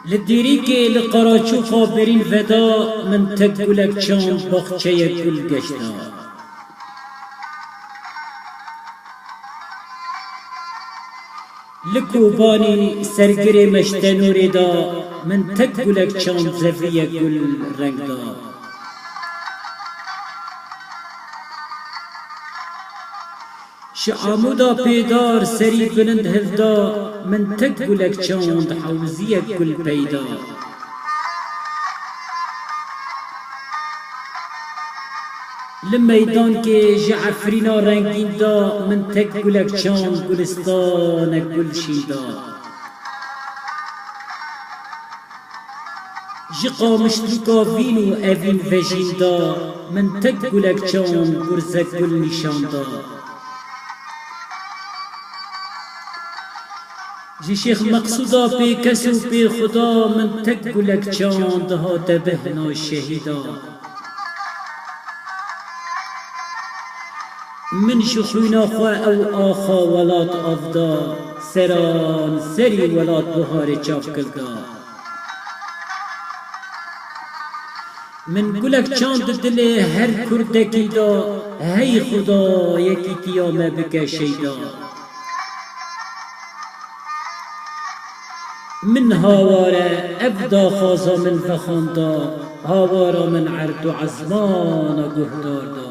لدیری که لقراچو خابرین ودا من تک گلک چاند باخچه گل گشتا لکوبانی سرگر مشتنوری دا من تک گلک چاند زوی گل رنگ دا شعامودا پیدار سری بلند هفدا من تک گلک چاند حوزی گل پیدا لمیدان که جعفرینا رنگین دا من تک گلک چاند گلستان گل شیدا جقا مشتوکا وینو اوین وجین دا من تک گلک چاند گرز گل نشان دا جی شیخ مقصودا پی کسو پی خدا من تک گلک چاند هات بهنا شهیدا من شخوینا خواه او آخا ولات افدا سران سری ولات بهار چاپ کردا من گلک چاند دل هر کردکی دا هی خدا یکی تیامه بکه شیدا من هاواره ابدا خازا من فخاندا هاوارا من عرد و عزمان گهدار دا